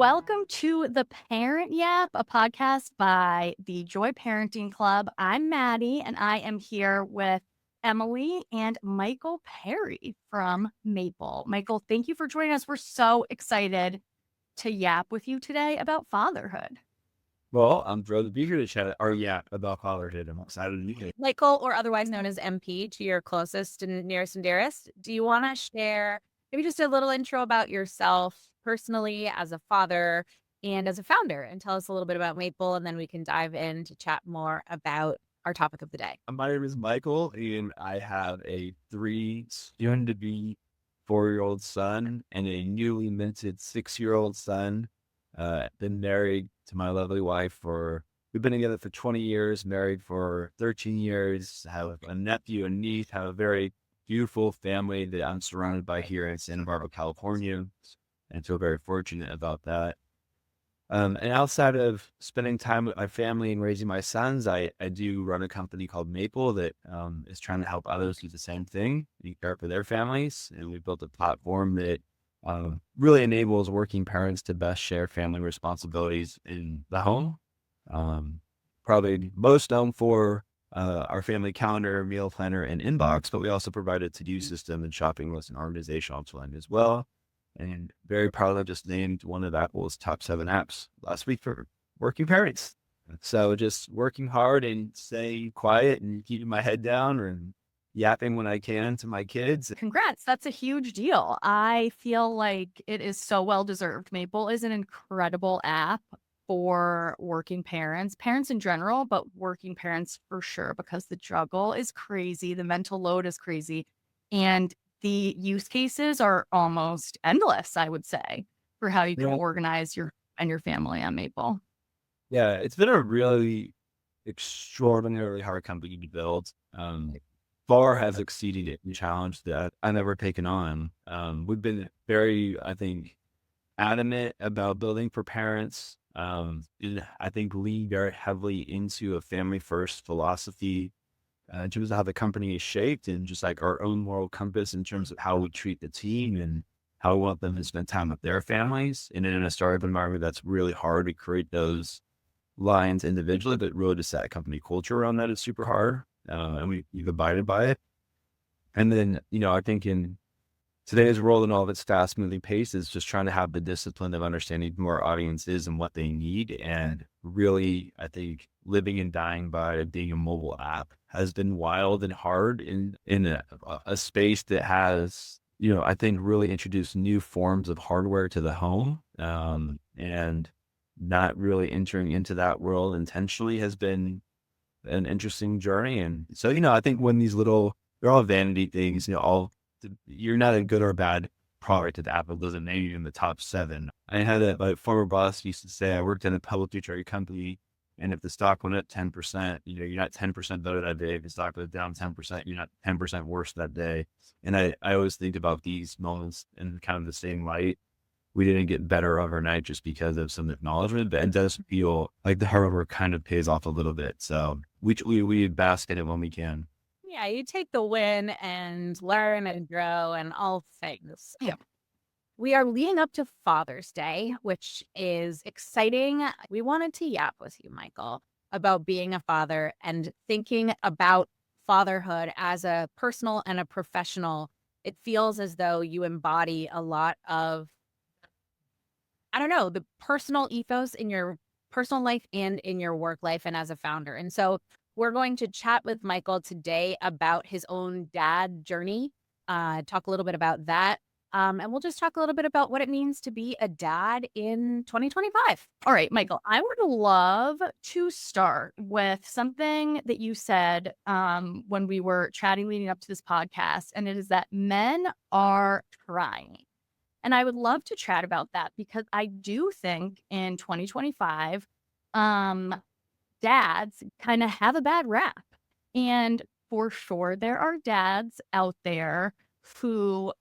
Welcome to the Parent Yap, a podcast by the Joy Parenting Club. I'm Maddie, and I am here with Emily and Michael Perry from Maple. Michael, thank you for joining us. We're so excited to yap with you today about fatherhood. Well, I'm thrilled to be here to chat about fatherhood. I'm excited to be here. Michael, or otherwise known as MP, to your closest and nearest and dearest, do you want to share maybe just a little intro about yourself personally as a father and as a founder, and tell us a little bit about Maple, and then we can dive in to chat more about our topic of the day. My name is Michael, and I have a soon-to-be 4-year-old son and a newly minted 6-year-old son. Been married to my lovely wife we've been together for 20 years, married for 13 years, have a nephew and niece, have a very beautiful family that I'm surrounded by here in Santa Barbara, California, and feel very fortunate about that. And outside of spending time with my family and raising my sons, I do run a company called Maple that is trying to help others do the same thing, be care for their families. And we built a platform that really enables working parents to best share family responsibilities in the home. Probably most known for our family calendar, meal planner, and inbox, but we also provide a to-do system and shopping list and organizational tooling as well. And very proud of just named one of Apple's top 7 apps last week for working parents. So just working hard and staying quiet and keeping my head down and yapping when I can to my kids. Congrats. That's a huge deal. I feel like it is so well deserved. Maple is an incredible app for working parents in general, but working parents for sure, because the juggle is crazy. The mental load is crazy. And the use cases are almost endless, I would say, for how you can organize your family on Maple. Yeah, it's been a really extraordinarily hard company to build. Far has exceeded any challenge that I've ever taken on. We've been very, I think, adamant about building for parents. I think lean very heavily into a family first philosophy in terms of how the company is shaped, and just like our own moral compass in terms of how we treat the team and how we want them to spend time with their families. And in a startup environment, that's really hard to create those lines individually, but really to set a company culture around that is super hard. And we've abided by it. And then, I think in today's world and all of its fast moving pace is just trying to have the discipline of understanding who our audience is and what they need. And really, I think living and dying by being a mobile app has been wild and hard in a space that has, I think really introduced new forms of hardware to the home. And not really entering into that world intentionally has been an interesting journey. And so, I think when they're all vanity things, you're not a good or bad product if Apple doesn't name you in the top 7. I had my former boss used to say, I worked in a publicly traded company, and if the stock went up 10%, you're not 10% better that day. If the stock went down 10%, you're not 10% worse that day. And I always think about these moments in kind of the same light. We didn't get better overnight just because of some acknowledgement, but it does feel like the hard work kind of pays off a little bit. So we bask in it when we can. Yeah, you take the win and learn and grow and all things. Yeah. We are leading up to Father's Day, which is exciting. We wanted to yap with you, Michael, about being a father and thinking about fatherhood as a personal and a professional. It feels as though you embody a lot of, the personal ethos in your personal life and in your work life and as a founder. And so we're going to chat with Michael today about his own dad journey, talk a little bit about that. And we'll just talk a little bit about what it means to be a dad in 2025. All right, Michael, I would love to start with something that you said when we were chatting leading up to this podcast, and it is that men are trying. And I would love to chat about that, because I do think in 2025, dads kind of have a bad rap. And for sure, there are dads out there who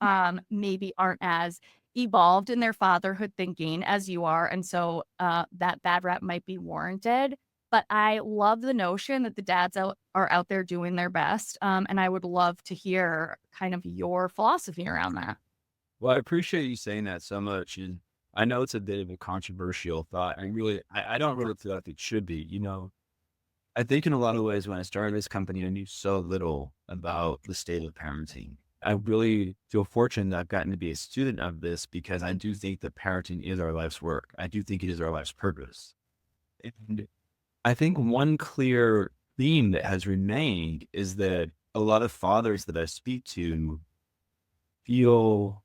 maybe aren't as evolved in their fatherhood thinking as you are. And so that bad rap might be warranted. But I love the notion that the dads are out there doing their best. And I would love to hear kind of your philosophy around that. Well, I appreciate you saying that so much. And I know it's a bit of a controversial thought. I don't really feel like it should be, I think in a lot of ways, when I started this company, I knew so little about the state of parenting. I really feel fortunate that I've gotten to be a student of this because I do think that parenting is our life's work. I do think it is our life's purpose. And I think one clear theme that has remained is that a lot of fathers that I speak to feel,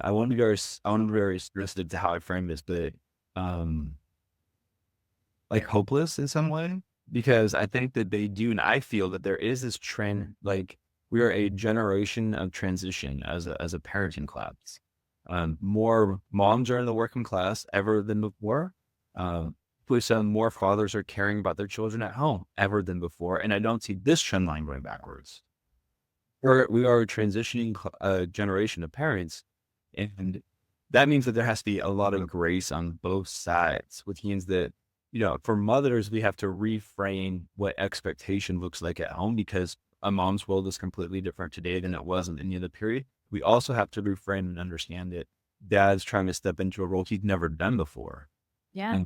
I want to be very restricted to how I frame this, but um, like hopeless in some way, because I think that they do. And I feel that there is this trend, like we are a generation of transition as a parenting class. More moms are in the working class ever than before. Plus, more fathers are caring about their children at home ever than before. And I don't see this trend line going backwards. We are a transitioning generation of parents. And that means that there has to be a lot of grace on both sides, which means that, for mothers, we have to reframe what expectation looks like at home because a mom's world is completely different today than it was in any other period. We also have to reframe and understand that dad's trying to step into a role he's never done before. Yeah.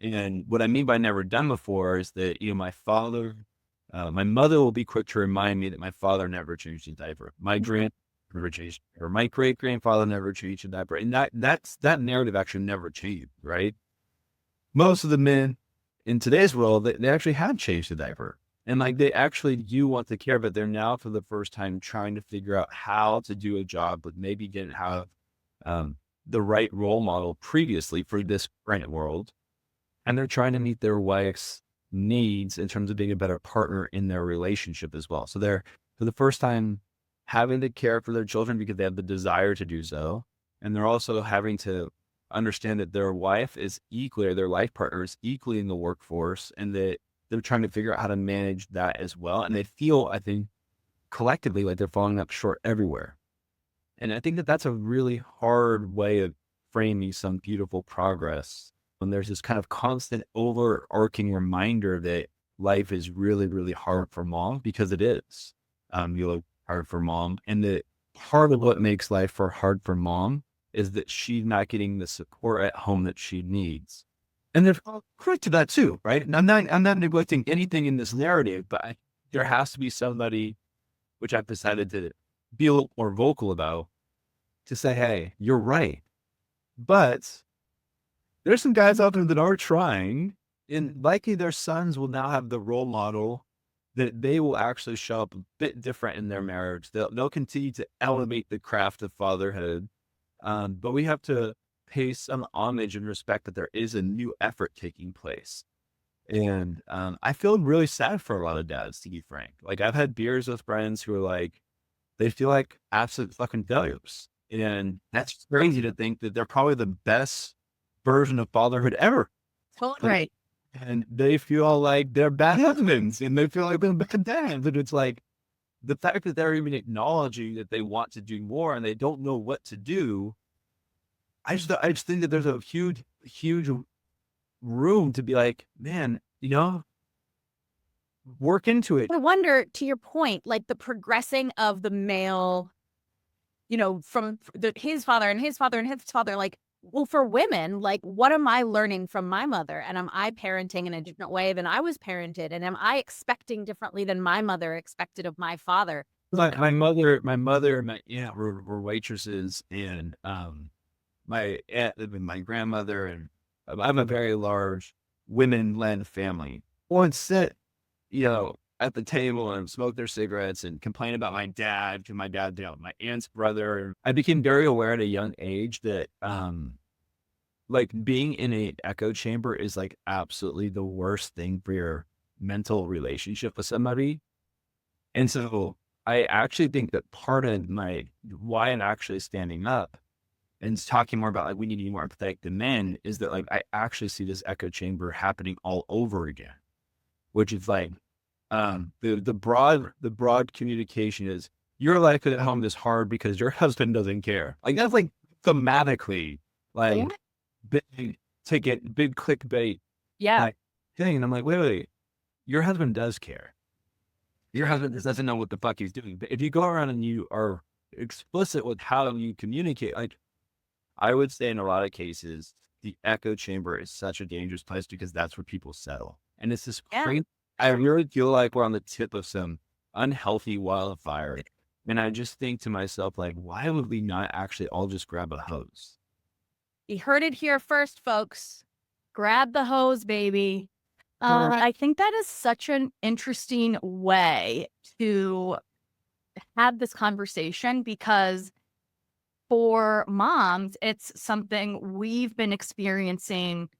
And what I mean by never done before is that, my mother will be quick to remind me that my father never changed a diaper. My grandmother never changed, or my great grandfather never changed a diaper. And that narrative actually never changed, right? Most of the men in today's world, they actually have changed the diaper. And like they actually do want to care, but they're now for the first time trying to figure out how to do a job, but maybe didn't have the right role model previously for this current world. And they're trying to meet their wife's needs in terms of being a better partner in their relationship as well. So they're for the first time having to care for their children because they have the desire to do so. And they're also having to understand that their wife is equally, or their life partner is equally in the workforce, and that they're trying to figure out how to manage that as well. And they feel, I think, collectively like they're falling up short everywhere. And I think that that's a really hard way of framing some beautiful progress when there's this kind of constant overarching reminder that life is really, really hard for mom, because it is. Hard for mom. And that part of what makes life hard for mom is that she's not getting the support at home that she needs. And there's correct to that too, right? And I'm not neglecting anything in this narrative, but there has to be somebody, which I've decided to be a little more vocal about, to say, hey, you're right. But there's some guys out there that are trying, and likely their sons will now have the role model that they will actually show up a bit different in their marriage. They'll continue to elevate the craft of fatherhood. But we have to pay some homage and respect that there is a new effort taking place. And I feel really sad for a lot of dads, to be frank. Like I've had beers with friends who are like, they feel like absolute fucking failures. And that's crazy to think that they're probably the best version of fatherhood ever. Totally. Right. And they feel like they're bad husbands and they feel like they're bad dads. And it's like the fact that they're even acknowledging that they want to do more and they don't know what to do. I just think that there's a huge room to be like, man, work into it. I wonder, to your point, like the progressing of the male, from his father and his father and his father, like, well, for women, like, what am I learning from my mother? And am I parenting in a different way than I was parented? And am I expecting differently than my mother expected of my father? My mother, and my aunt were waitresses, and my aunt and my grandmother, and I have a very large women-led family. Once sit, at the table and smoke their cigarettes and complain about my dad, because my dad, my aunt's brother. I became very aware at a young age that, like being in an echo chamber is like absolutely the worst thing for your mental relationship with somebody. And so I actually think that part of why I'm actually standing up and talking more about like we need to be more empathetic to men is that like I actually see this echo chamber happening all over again, which is like the broad communication is your life at home is hard because your husband doesn't care. Like that's like thematically like big ticket, big clickbait Yeah. like thing. And I'm like, wait, your husband does care. Your husband just doesn't know what the fuck he's doing. But if you go around and you are explicit with how you communicate, like I would say in a lot of cases, the echo chamber is such a dangerous place because that's where people settle. And it's this Yeah. crazy. I really feel like we're on the tip of some unhealthy wildfire. And I just think to myself, like, why would we not actually all just grab a hose? You heard it here first, folks. Grab the hose, baby. I think that is such an interesting way to have this conversation because for moms, it's something we've been experiencing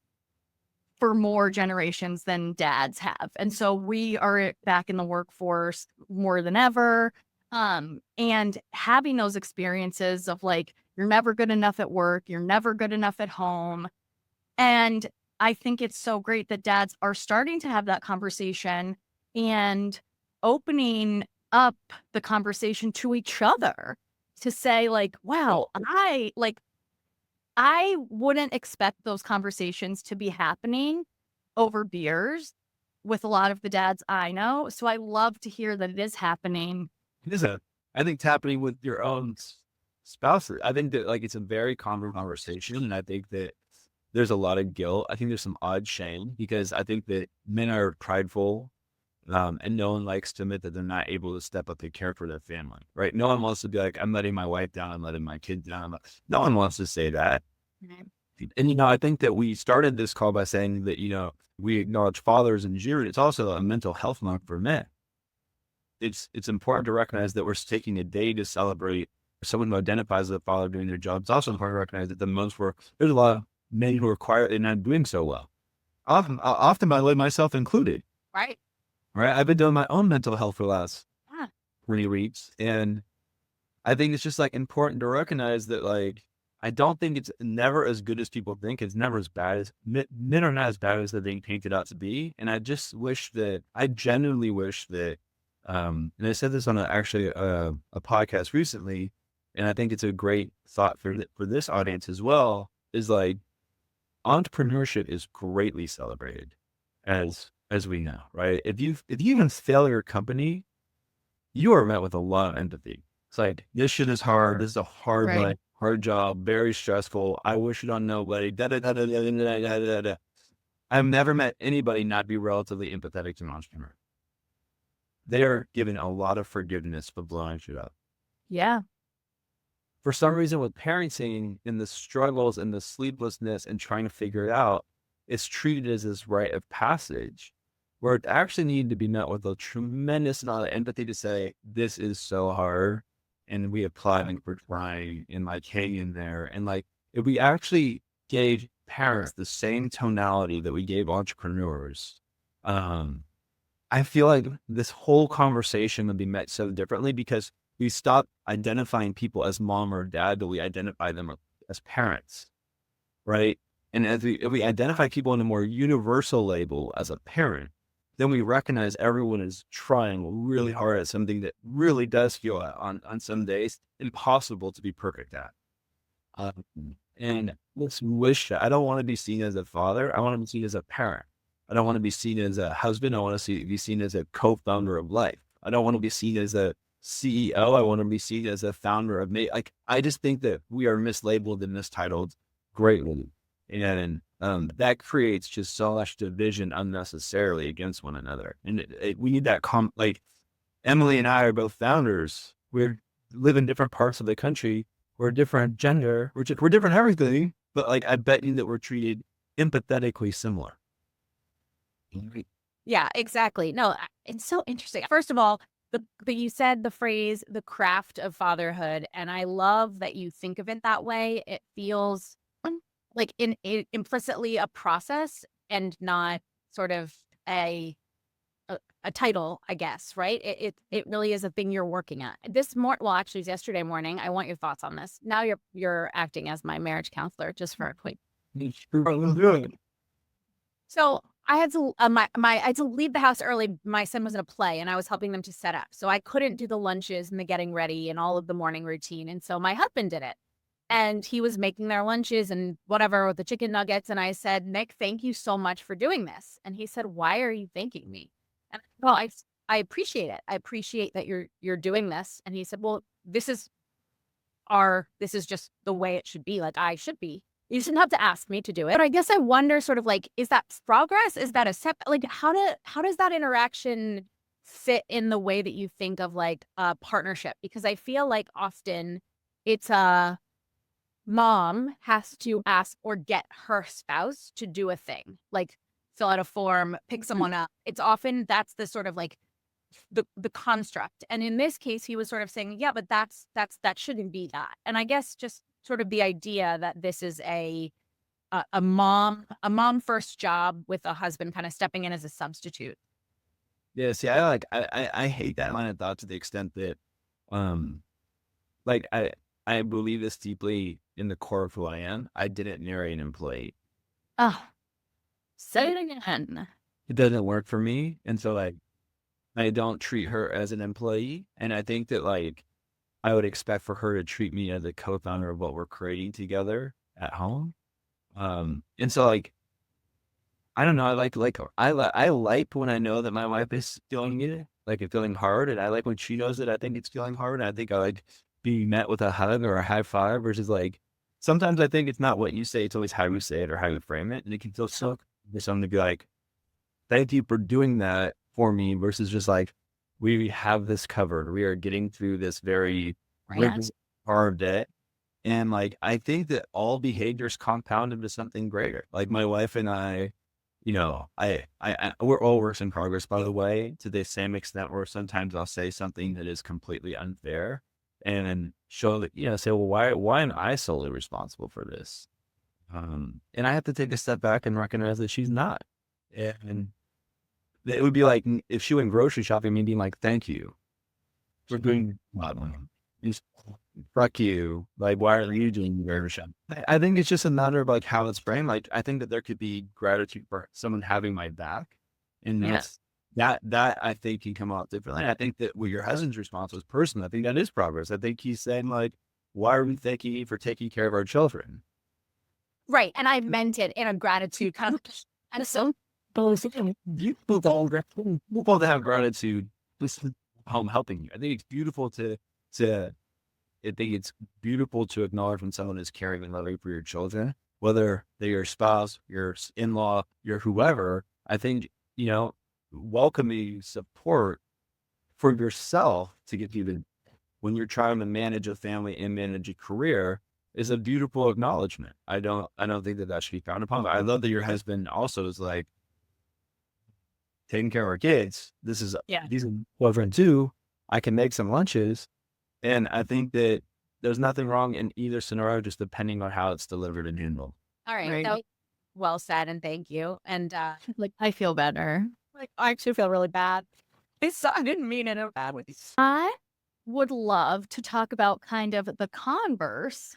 for more generations than dads have. And so we are back in the workforce more than ever. And having those experiences of like, you're never good enough at work, you're never good enough at home. And I think it's so great that dads are starting to have that conversation and opening up the conversation to each other to say like, wow, I wouldn't expect those conversations to be happening over beers with a lot of the dads I know. So I love to hear that it is happening. It is I think it's happening with your own spouse. I think that like it's a very common conversation. And I think that there's a lot of guilt. I think there's some odd shame because I think that men are prideful. And no one likes to admit that they're not able to step up and care for their family, right? No one wants to be like, I'm letting my wife down, I'm letting my kid down. No one wants to say that. Right. And, I think that we started this call by saying that, we acknowledge fathers in June. It's also a mental health month for men. It's important to recognize that we're taking a day to celebrate someone who identifies as a father doing their job. It's also important to recognize that the months where there's a lot of men who are quietly not doing so well. Often I let myself included. Right. Right. I've been doing my own mental health for the last Yeah. 3 weeks. And I think it's just like important to recognize that, like, I don't think it's never as good as people think. It's never as bad as men are not as bad as they're being painted out to be. And I genuinely wish that, and I said this on a podcast recently, and I think it's a great thought for this audience as well, is like entrepreneurship is greatly celebrated as we know, right? If you even fail your company, you are met with a lot of empathy. It's like, this shit is hard. This is a hard Right. life, hard job, very stressful. I wish it on nobody. Da, da, da, da, da, da, da, da, da. I've never met anybody not be relatively empathetic to an entrepreneur. They are given a lot of forgiveness for blowing shit up. Yeah. For some reason, with parenting and the struggles and the sleeplessness and trying to figure it out, it's treated as this rite of passage where it actually needed to be met with a tremendous amount of empathy to say, this is so hard. And we applaud and we're trying and like hang in there. And like, if we actually gave parents the same tonality that we gave entrepreneurs, I feel like this whole conversation would be met so differently because we stop identifying people as mom or dad, but we identify them as parents, right? And if we identify people in a more universal label as a parent, then we recognize everyone is trying really hard at something that really does feel on some days impossible to be perfect at. And let's wish I don't want to be seen as a father. I want to be seen as a parent. I don't want to be seen as a husband. I want to be seen as a co-founder of life. I don't want to be seen as a CEO. I want to be seen as a founder of me. Like, I just think that we are mislabeled and mistitled greatly. And that creates just so much division unnecessarily against one another. And we need that like Emily and I are both founders. We live in different parts of the country. We're different gender. We're different everything. But like, I bet you that we're treated empathetically similar. Yeah, exactly. No, it's so interesting. First of all, you said the phrase "the craft of fatherhood," and I love that you think of it that way. It feels like implicitly a process and not sort of a a title, I guess. Right? It really is a thing you're working at. Well, actually, it was yesterday morning. I want your thoughts on this. Now you're acting as my marriage counselor, just for a quick. So I had to I had to leave the house early. My son was in a play, and I was helping them to set up. So I couldn't do the lunches and the getting ready and all of the morning routine. And so my husband did it, and he was making their lunches and whatever with the chicken nuggets. And I said, "Nick, thank you so much for doing this." And he said, "Why are you thanking me?" And well, I appreciate it. I appreciate that you're doing this. And he said, "Well, this is this is just the way it should be. Like, I should be. You shouldn't have to ask me to do it. But I guess I wonder sort of like, is that progress? Is that a step? Like, how does that interaction fit in the way that you think of like a partnership? Because I feel like often it's a mom has to ask or get her spouse to do a thing, like fill out a form, pick someone up. It's often that's the sort of like the construct. And in this case, he was sort of saying, yeah, but that shouldn't be that. And I guess just sort of the idea that this is a mom first job with a husband kind of stepping in as a substitute. Yeah, see, I hate that line of thought to the extent that, um, like I believe this deeply in the core of who I am. I didn't marry an employee. Oh, say it again. It doesn't work for me, and so like I don't treat her as an employee. And I think that like I would expect for her to treat me as a co-founder of what we're creating together at home. And so like I don't know. I like when I know that my wife is feeling it, like it's feeling hard, and I like when she knows that I think it's feeling hard. And I think I like being met with a hug or a high five versus like sometimes I think it's not what you say; it's always how you say it or how you frame it, and it can feel so for someone to be like, "Thank you for doing that for me," versus just like, "We have this covered. We are getting through this very Right. hard day." And like I think that all behaviors compound into something greater. Like my wife and I we're all works in progress, by the way, to the same extent where sometimes I'll say something that is completely unfair and then show that, say, well, why am I solely responsible for this? And I have to take a step back and recognize that she's not. And it would be like if she went grocery shopping, me being like, thank you for doing just fuck you. Like, why are you doing the grocery shopping? I think it's just a matter of like how it's framed. Like, I think that there could be gratitude for someone having my back, and Yeah. that I think can come out differently. I think that with your husband's response was personal. I think that is progress. I think he's saying like, why are we thanking you for taking care of our children? Right. And I meant it in a gratitude kind of and so Beautiful to have gratitude. This is home helping you. I think it's beautiful to I think it's beautiful to acknowledge when someone is caring and loving for your children, whether they're your spouse, your in-law, your whoever. I think, welcoming support for yourself to get you to, when you're trying to manage a family and manage a career is a beautiful acknowledgement. I don't think that should be frowned upon. But I love that your husband also is like taking care of our kids. yeah. These are children too. I can make some lunches. And I think that there's nothing wrong in either scenario, just depending on how it's delivered and handled. All right. Right. That was well said, and thank you. And Like, I feel better. like I actually feel really bad. I didn't mean it in a bad way. I would love to talk about kind of the converse,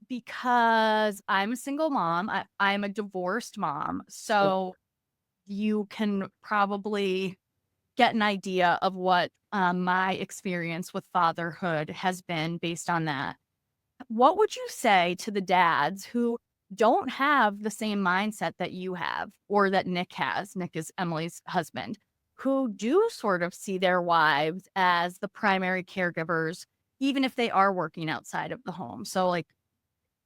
because I'm a single mom. I'm a divorced mom. So you can probably get an idea of what my experience with fatherhood has been based on that. What would you say to the dads who don't have the same mindset that you have or that Nick has? Nick is Emily's husband, who do sort of see their wives as the primary caregivers, even if they are working outside of the home. So, like,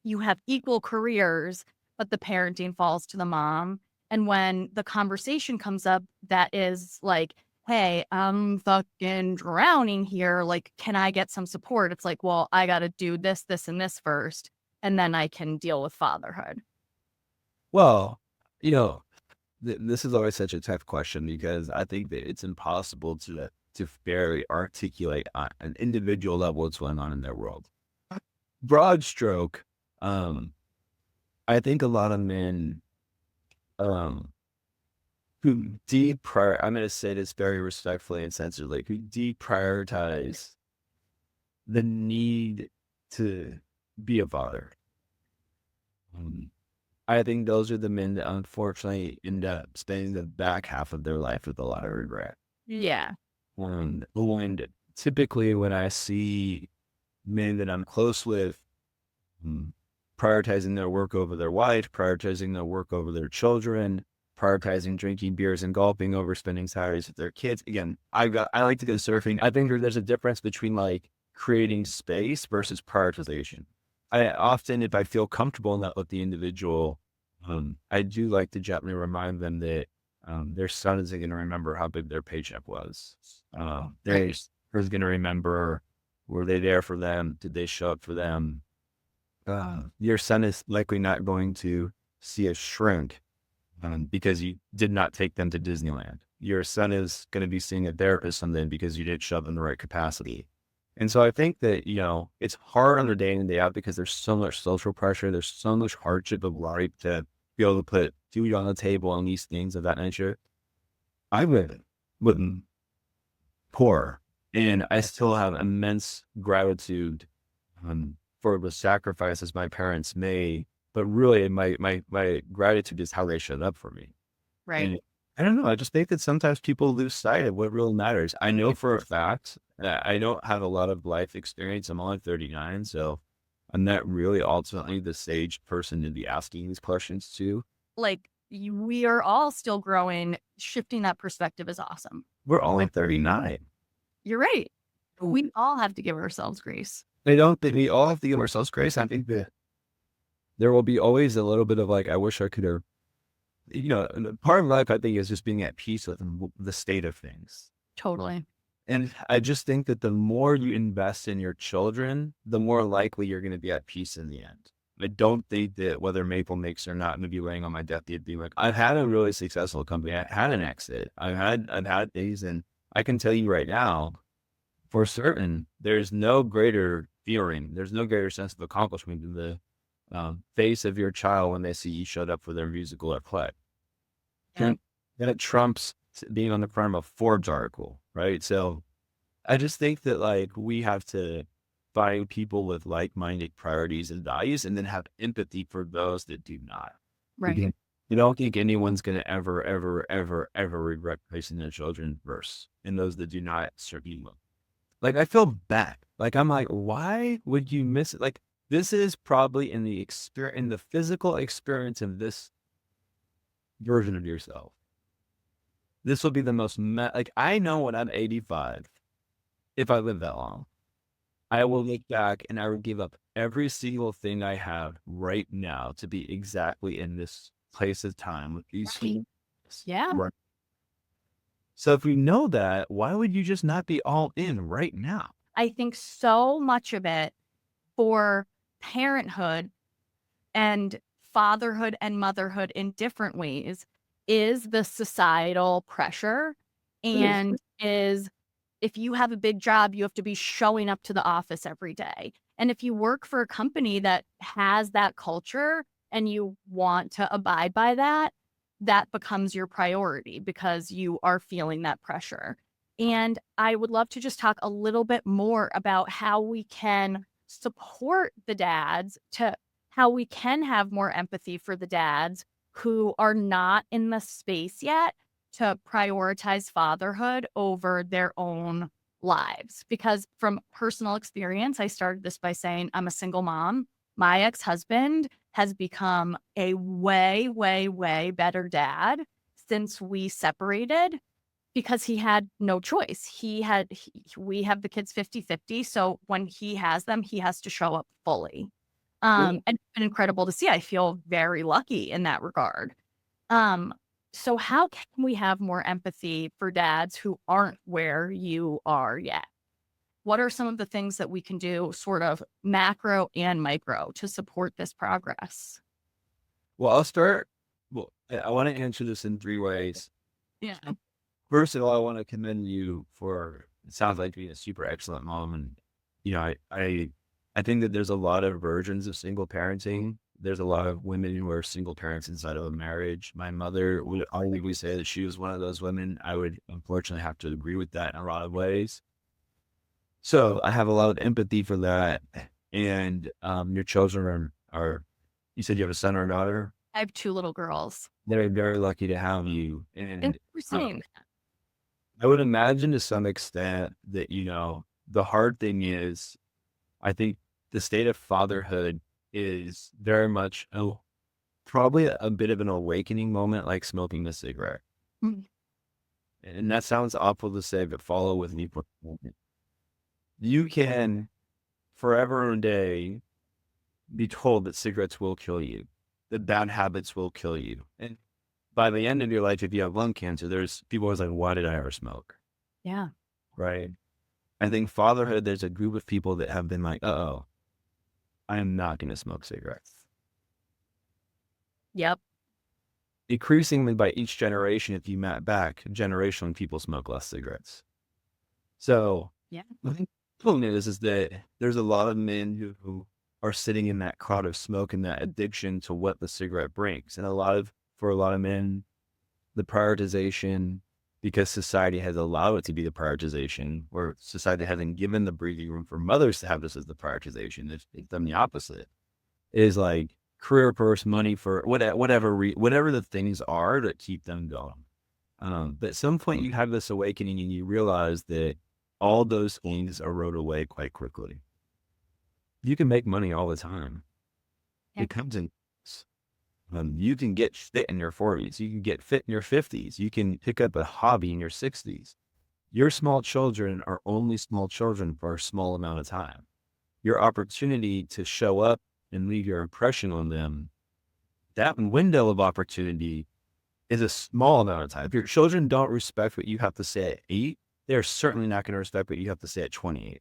you have equal careers, but the parenting falls to the mom. And when the conversation comes up that is like, hey, I'm fucking drowning here. Like, can I get some support? It's like, well, I got to do this, this, and this first, and then I can deal with fatherhood. Well, this is always such a tough question because I think that it's impossible to fairly articulate on an individual level what's going on in their world. Broad stroke, I think a lot of men who I'm going to say this very respectfully and sensitively, who deprioritize the need to be a father. I think those are the men that unfortunately end up spending the back half of their life with a lot of regret. Yeah. And typically when I see men that I'm close with prioritizing their work over their wife, prioritizing their work over their children, prioritizing drinking beers and golfing over spending Saturdays with their kids. Again, I like to go surfing. I think there's a difference between like creating space versus prioritization. I often, if I feel comfortable enough with the individual, I do like to gently remind them that their son isn't going to remember how big their paycheck was. They're going to remember, were they there for them? Did they show up for them? Your son is likely not going to see a shrink because you did not take them to Disneyland. Your son is going to be seeing a therapist someday because you didn't shove them in the right capacity. And so I think that, it's hard on the day in and day out because there's so much social pressure. There's so much hardship of life to be able to put food on the table and these things of that nature. I with poor, and I still have immense gratitude for the sacrifices my parents made. But really, my gratitude is how they showed up for me. Right. And I don't know. I just think that sometimes people lose sight of what really matters. I know for a fact that I don't have a lot of life experience. I'm only 39, so I'm not really ultimately the sage person to be asking these questions to. Like, we are all still growing. Shifting that perspective is awesome. We're only 39. You're right. We all have to give ourselves grace. They don't. We all have to give ourselves grace. I think that there will be always a little bit of like, I wish I could have. Part of life, I think, is just being at peace with the state of things. Totally. And I just think that the more you invest in your children, the more likely you're going to be at peace in the end. I don't think that whether Maple makes or not, I'm going to be laying on my deathbed being like, I've had a really successful company. I had an exit. I've had these, and I can tell you right now, for certain, there's no greater feeling. There's no greater sense of accomplishment than the face of your child when they see you showed up for their musical or play. And then it trumps being on the front of a Forbes article, right? So I just think that like we have to find people with like-minded priorities and values and then have empathy for those that do not. Right. You don't think anyone's going to ever, ever, ever, ever regret placing their children first, and those that do not certainly will. Like, I feel bad. Like, I'm like, why would you miss it? Like, this is probably in the physical experience of this version of yourself. This will be the most, like, I know when I'm 85, if I live that long, I will look back and I will give up every single thing I have right now to be exactly in this place of time with these people. Yeah. Right. So if we know that, why would you just not be all in right now? I think so much of it for parenthood and fatherhood and motherhood in different ways is the societal pressure, and is if you have a big job, you have to be showing up to the office every day. And if you work for a company that has that culture and you want to abide by that, that becomes your priority because you are feeling that pressure. And I would love to just talk a little bit more about how we can support the dads, to how we can have more empathy for the dads who are not in the space yet to prioritize fatherhood over their own lives. Because from personal experience, I started this by saying I'm a single mom. My ex-husband has become a way, way, way better dad since we separated because he had no choice. We have the kids 50-50. So when he has them, he has to show up fully. And it's been incredible to see. I feel very lucky in that regard. So how can we have more empathy for dads who aren't where you are yet? What are some of the things that we can do, sort of macro and micro, to support this progress? Well, I'll start. Well, I want to answer this in 3 ways. Yeah. First of all, I want to commend you for, it sounds like being a super excellent mom. And, I think that there's a lot of versions of single parenting. There's a lot of women who are single parents inside of a marriage. My mother would arguably say that she was one of those women. I would unfortunately have to agree with that in a lot of ways. So I have a lot of empathy for that. And your children are, you said you have a son or a daughter? I have 2 little girls. They're very lucky to have you. And Interesting. I would imagine to some extent that, the hard thing is, I think the state of fatherhood is very much probably a bit of an awakening moment, like smoking a cigarette. Mm. And that sounds awful to say, but follow with me for a moment. you can forever and a day be told that cigarettes will kill you, that bad habits will kill you. And by the end of your life, if you have lung cancer, there's people always like, why did I ever smoke? Yeah. Right. I think fatherhood, there's a group of people that have been like, oh, I am not going to smoke cigarettes. Yep. Increasingly by each generation, if you map back, generationally, people smoke less cigarettes. So Yeah. I think the problem is that there's a lot of men who are sitting in that cloud of smoke and that addiction to what the cigarette brings. And for a lot of men, the prioritization, because society has allowed it to be the prioritization, or society hasn't given the breathing room for mothers to have this as the prioritization. It's done the opposite. Is like career first, money for whatever the things are that keep them going. But at some point you have this awakening and you realize that all those things erode away quite quickly. You can make money all the time. Yeah. It comes in. You can get fit in your 40s. You can get fit in your 50s. You can pick up a hobby in your 60s. Your small children are only small children for a small amount of time. Your opportunity to show up and leave your impression on them, that window of opportunity is a small amount of time. If your children don't respect what you have to say at 8, they're certainly not going to respect what you have to say at 28,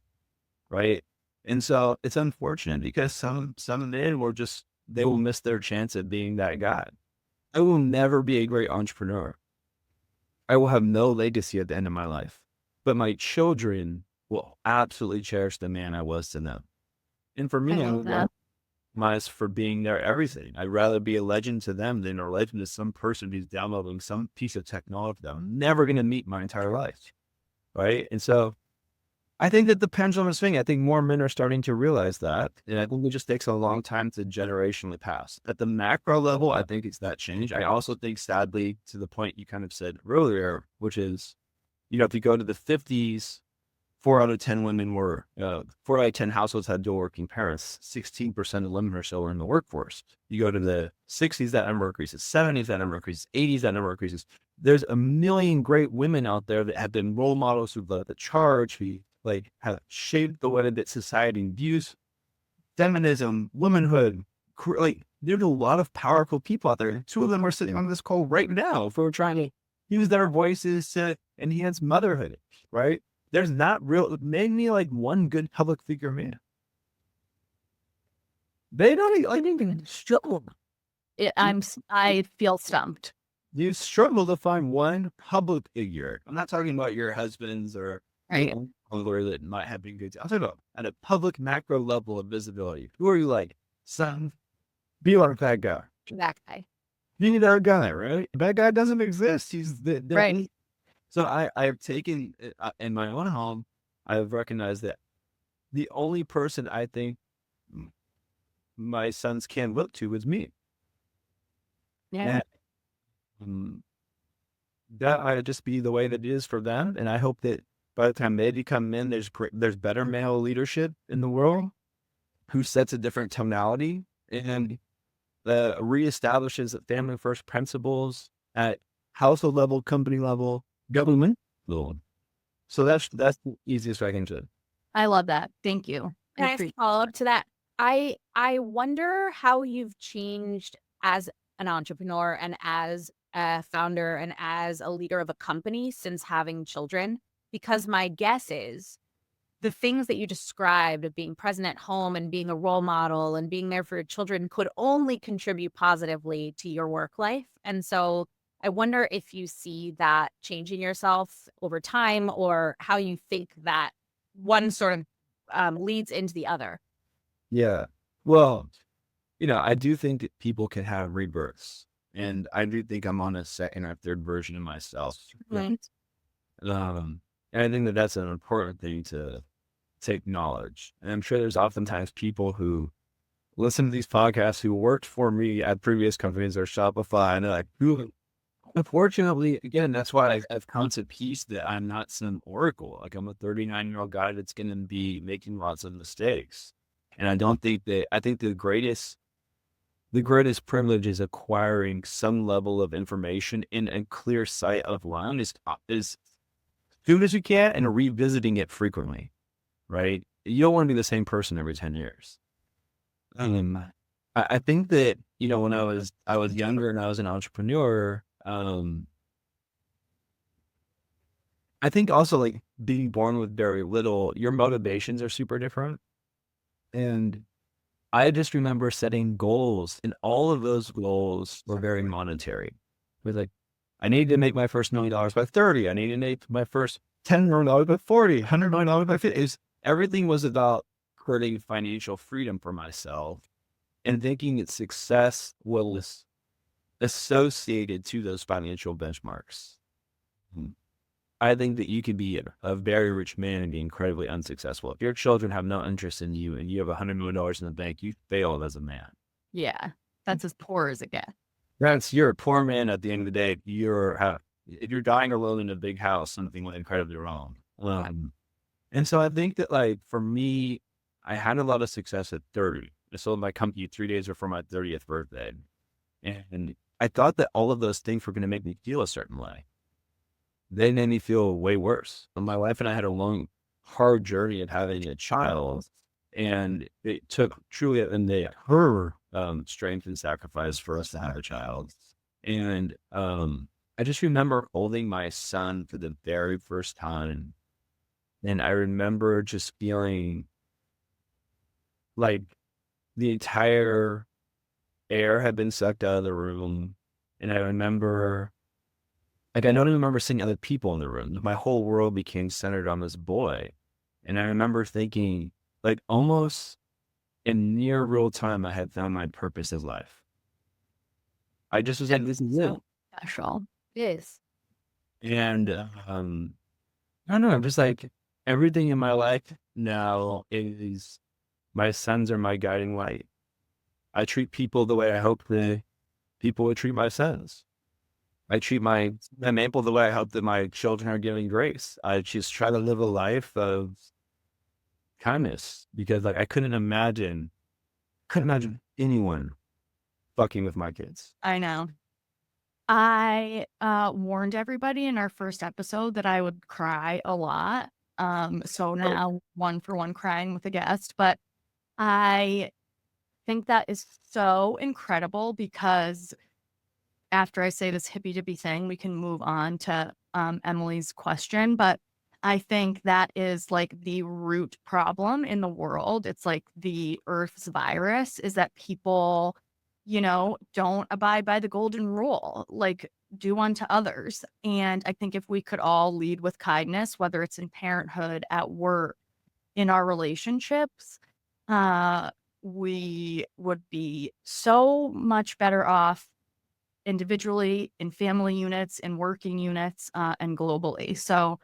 right? And so it's unfortunate because some men they will miss their chance at being that guy. I will never be a great entrepreneur. I will have no legacy at the end of my life, but my children will absolutely cherish the man I was to them. And for I me, I love would that. recognize for being their everything. I'd rather be a legend to them than a legend to some person who's downloading some piece of technology that I'm never going to meet my entire life. Right. And so I think that the pendulum is swinging. I think more men are starting to realize that. And I think it just takes a long time to generationally pass. At the macro level, I think it's that change. I also think, sadly, to the point you kind of said earlier, which is, if you go to the 50s, 4 out of 10 women 4 out of 10 households had dual working parents. 16% of women or so are in the workforce. You go to the 60s, that number increases. 70s, that number increases. 80s, that number increases. There's a million great women out there that have been role models who've led the charge, who have shaped the way that society views feminism, womanhood. There's a lot of powerful people out there. 2 of them are sitting on this call right now for trying to use their voices to enhance motherhood, right? There's not mainly like one good public figure man. They don't even struggle. I feel stumped. You struggle to find one public figure. I'm not talking about your husbands or Right. or that might have been good. I'm talking about at a public macro level of visibility. Who are you like? Son, be like that guy. That guy. Be that guy, right? That guy doesn't exist. He's Right. So I've taken in my own home, I've recognized that the only person I think my sons can look to is me. Yeah. And that I just be the way that it is for them. And I hope that by the time they become men, there's better male leadership in the world who sets a different tonality and reestablishes the family first principles at household level, company level, government level. So that's the easiest way I can do it. I love that. Thank you. Can I ask a follow-up to that? I wonder how you've changed as an entrepreneur and as a founder and as a leader of a company since having children, because my guess is the things that you described of being present at home and being a role model and being there for your children could only contribute positively to your work life. And so I wonder if you see that changing yourself over time or how you think that one sort of leads into the other. Yeah. Well, I do think that people can have rebirths. And I do think I'm on a second or third version of myself. Right. And I think that that's an important thing to acknowledge. And I'm sure there's oftentimes people who listen to these podcasts who worked for me at previous companies or Shopify. And they're like, "Ooh." Unfortunately, again, that's why I've come to peace that I'm not some oracle. Like I'm a 39-year-old guy that's going to be making lots of mistakes. And I think the greatest privilege is acquiring some level of information in a clear sight of line as soon as you can and revisiting it frequently. right? You don't want to be the same person every 10 years. Um, I think that, when I was younger and I was an entrepreneur, I think also like being born with very little, your motivations are super different. And I just remember setting goals, and all of those goals were very monetary. It was like, I need to make my first $1 million by 30. I need to make my first $10 million by 40, $100 million by 50. Everything was about creating financial freedom for myself and thinking that success was associated to those financial benchmarks. Hmm. I think that you could be a very rich man and be incredibly unsuccessful. If your children have no interest in you and you have $100 million in the bank, you failed as a man. Yeah. That's as poor as it gets. You're a poor man at the end of the day. If you're dying alone in a big house, something went incredibly wrong. And so I think that, like, for me, I had a lot of success at 30. I sold my company 3 days before my 30th birthday. And I thought that all of those things were going to make me feel a certain way. They made me feel way worse. And my wife and I had a long, hard journey of having a child. And it took truly her strength and sacrifice for us to have a child. And I just remember holding my son for the very first time. And I remember just feeling like the entire air had been sucked out of the room. And I remember, like, I don't even remember seeing other people in the room. My whole world became centered on this boy. And I remember thinking, like, almost in near real time, I had found my purpose in life. I just was like, this is it. So special. It is. And I don't know, I'm just like, everything in my life now is, my sons are my guiding light. I treat people the way I hope people would treat my sons. I treat my people the way I hope that my children are giving grace. I just try to live a life of kindness, because, like, I couldn't imagine anyone fucking with my kids. I know. I warned everybody in our first episode that I would cry a lot. So now one for one crying with a guest, but I think that is so incredible, because after I say this hippy dippy thing, we can move on to Emily's question. But I think that is like the root problem in the world. It's like the Earth's virus is that people, don't abide by the golden rule, like do unto others. And I think if we could all lead with kindness, whether it's in parenthood, at work, in our relationships, uh, we would be so much better off individually, in family units, in working units, and globally. So,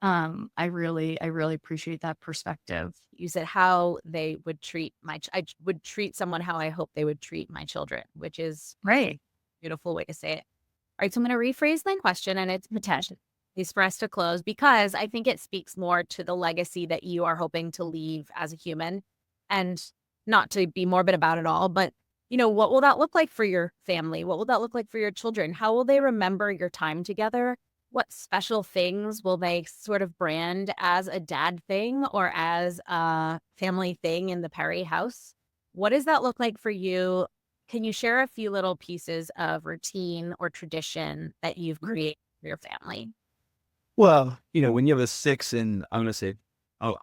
I really appreciate that perspective. You said how they would treat I would treat someone how I hope they would treat my children, which is Right. a beautiful way to say it. All right, so I'm going to rephrase my question, and it's potential is for us to close, because I think it speaks more to the legacy that you are hoping to leave as a human, and not to be morbid about it all, but what will that look like for your family? What will that look like for your children? How will they remember your time together? What special things will they sort of brand as a dad thing or as a family thing in the Perry house? What does that look like for you? Can you share a few little pieces of routine or tradition that you've created for your family? Well, when you have a 6 and I'm going to say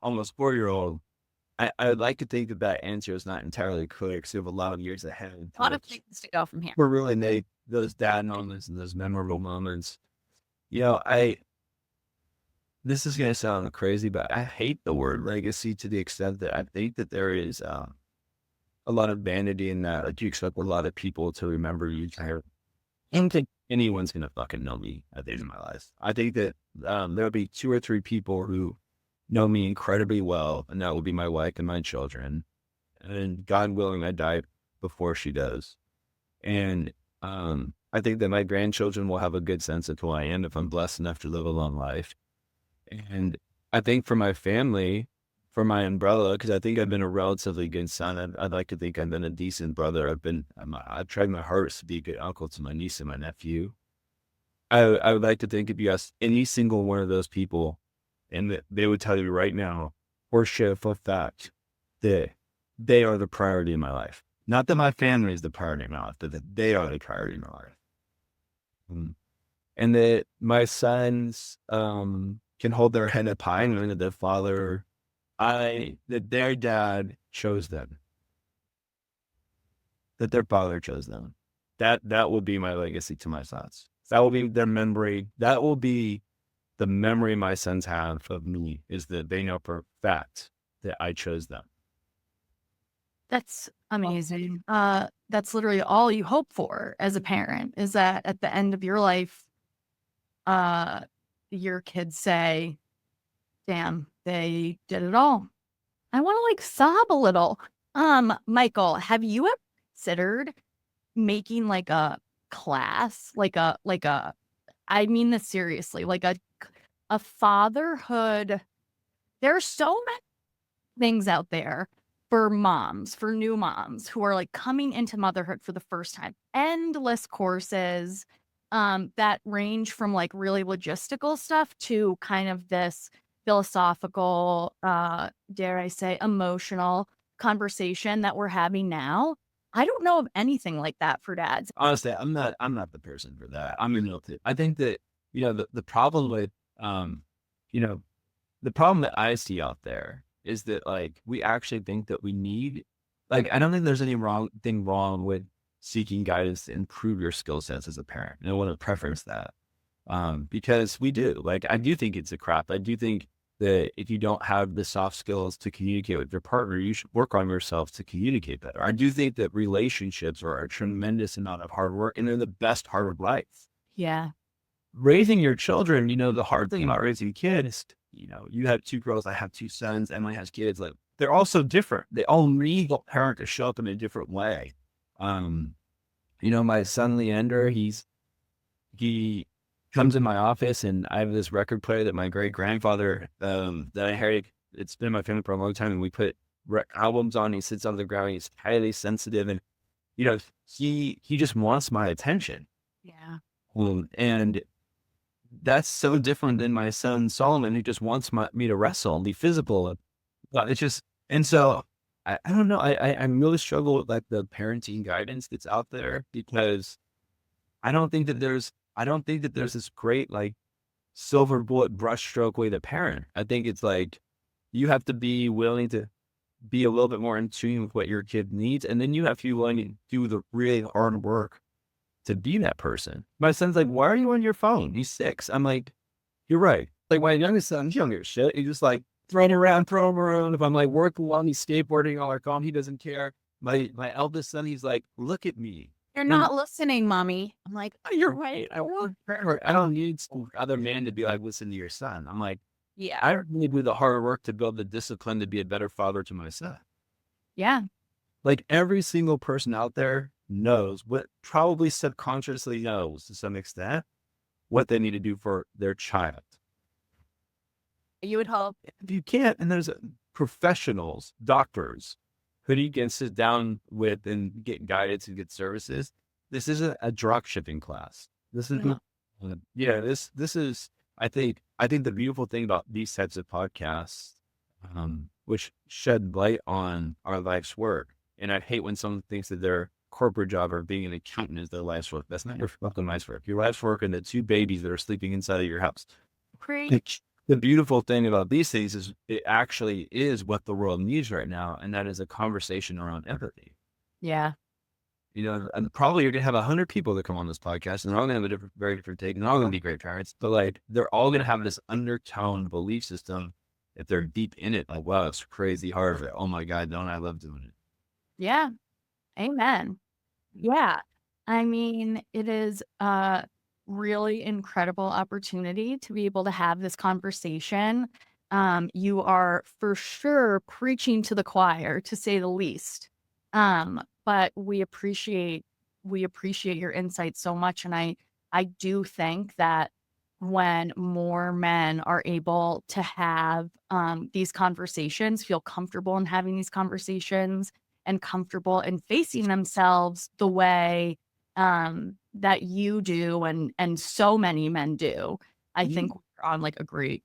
almost 4-year-old, I would like to think that answer is not entirely clear, because we have a lot of years ahead. A lot of things to go from here. We're really make those dad moments and those memorable moments. This is going to sound crazy, but I hate the word legacy, to the extent that I think that there is a lot of vanity in that. Like, you expect a lot of people to remember you. I don't think anyone's going to fucking know me at the end of my life. I think that there'll be 2 or 3 people who know me incredibly well, and that will be my wife and my children. And God willing, I die before she does. And I think that my grandchildren will have a good sense of who I am if I'm blessed enough to live a long life. And I think for my family, for my umbrella, because I think I've been a relatively good son. I'd like to think I've been a decent brother. I've tried my hardest to be a good uncle to my niece and my nephew. I would like to think, if you ask any single one of those people, and they would tell you right now, or share for fact that they are the priority in my life. Not that my family is the priority in my life, but that they are the priority in my life. Mm. And that my sons can hold their head up high knowing that that their dad chose them, that their father chose them. That will be my legacy to my sons. That will be their memory. That will be the memory my sons have of me, is that they know for a fact that I chose them. That's amazing. That's literally all you hope for as a parent, is that at the end of your life, uh, your kids say, damn, they did it all. I want to like sob a little. Michael, have you ever considered making like a class, I mean this seriously, like a fatherhood? There's so many things out there for moms, for new moms who are like coming into motherhood for the first time. Endless courses that range from like really logistical stuff to kind of this philosophical, dare I say, emotional conversation that we're having now. I don't know of anything like that for dads. Honestly, I'm not the person for that. I'm in it. I think that, the problem with, um, you know, the problem that I see out there is that, like, we actually think that we need, like, I don't think there's thing wrong with seeking guidance to improve your skill sets as a parent. And I want to preference that. Because we do, like, I do think it's a crap. I do think that if you don't have the soft skills to communicate with your partner, you should work on yourself to communicate better. I do think that relationships are a tremendous amount of hard work, and they're the best part of life. Yeah. Raising your children, the hard thing about raising kids, you have two girls, I have two sons, Emily has kids. Like, they're all so different. They all need a parent to show up in a different way. My son Leander, he comes in my office, and I have this record player that my great grandfather, that I inherited. It's been in my family for a long time, and we put albums on. He sits on the ground. He's highly sensitive, and he just wants my attention. Yeah. And that's so different than my son Solomon, who just wants me to wrestle and be physical. It's just, and so I don't know. I really struggle with like the parenting guidance that's out there, because I don't think that there's this great like silver bullet brushstroke way to parent. I think it's like you have to be willing to be a little bit more in tune with what your kid needs, and then you have to be willing to do the really hard work to be that person. My son's like, "Why are you on your phone? He's 6." I'm like, "You're right." Like, my youngest son's younger shit. He just like throw him around. If I'm like working while he's skateboarding on our phone, he doesn't care. My eldest son, he's like, "Look at me." You're not listening, mommy. I'm like, Oh, you're right. I don't need some other man to be like, "Listen to your son." I'm like, yeah. I need to do the hard work to build the discipline to be a better father to my son. Yeah. Like, every single person out there probably subconsciously knows to some extent what they need to do for their child. You would hope. If you can't, and there's professionals, doctors, who you can sit down with and get guidance and get services. This isn't a drug shipping class. This is, this is, I think the beautiful thing about these types of podcasts, which shed light on our life's work. And I hate when someone thinks that their corporate job or being an accountant is their life's work. That's not your fucking life's work. Your life's work and the 2 babies that are sleeping inside of your house. Great. The beautiful thing about these things is it actually is what the world needs right now. And that is a conversation around empathy. Yeah. And probably you're going to have 100 people that come on this podcast, and they're all going to have a very different take, and they're all going to be great parents, but like, they're all going to have this undertone belief system. If they're deep in it, like, wow, it's crazy hard. Like, oh my God, don't I love doing it? Yeah. Amen. Yeah. I mean, it is a really incredible opportunity to be able to have this conversation. You are for sure preaching to the choir, to say the least. But we appreciate your insight so much. And I do think that when more men are able to have these conversations, feel comfortable in having these conversations, and comfortable in facing themselves the way that you do and so many men do, I think we're on like a great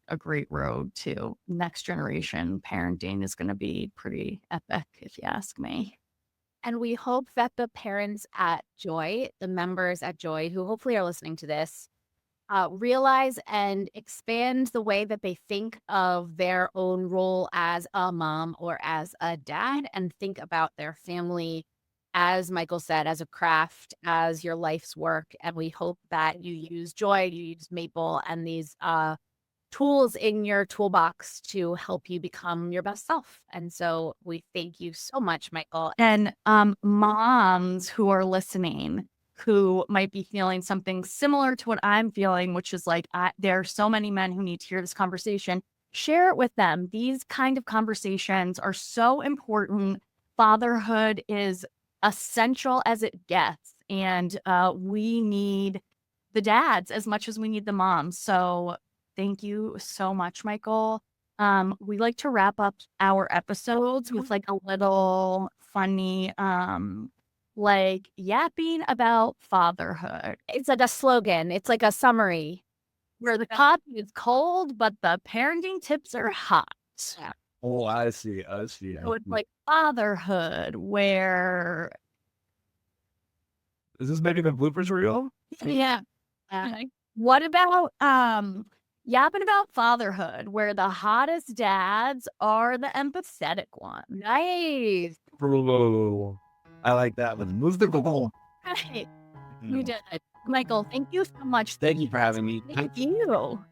road to next generation parenting is going to be pretty epic, if you ask me. And we hope that the parents at Joy, the members at Joy who hopefully are listening to this, realize and expand the way that they think of their own role as a mom or as a dad and think about their family, as Michael said, as a craft, as your life's work. And we hope that you use Joy, you use Maple and these tools in your toolbox to help you become your best self. And so we thank you so much, Michael. And moms who are listening, who might be feeling something similar to what I'm feeling, which is like, there are so many men who need to hear this conversation. Share it with them. These kind of conversations are so important. Fatherhood is essential as it gets. And we need the dads as much as we need the moms. So thank you so much, Michael. We like to wrap up our episodes with like a little funny, like yapping about fatherhood, It's like a slogan. It's like a summary. where the coffee is cold, but the parenting tips are hot. Yeah. Oh, I see. I see. So it's like fatherhood, where Is this maybe the bloopers reel? Yeah. what about yapping about fatherhood, where the hottest dads are the empathetic ones. Nice. I like that one. Move the goal. Right. We did it. Michael, thank you so much. Thank you for having me. Thank you.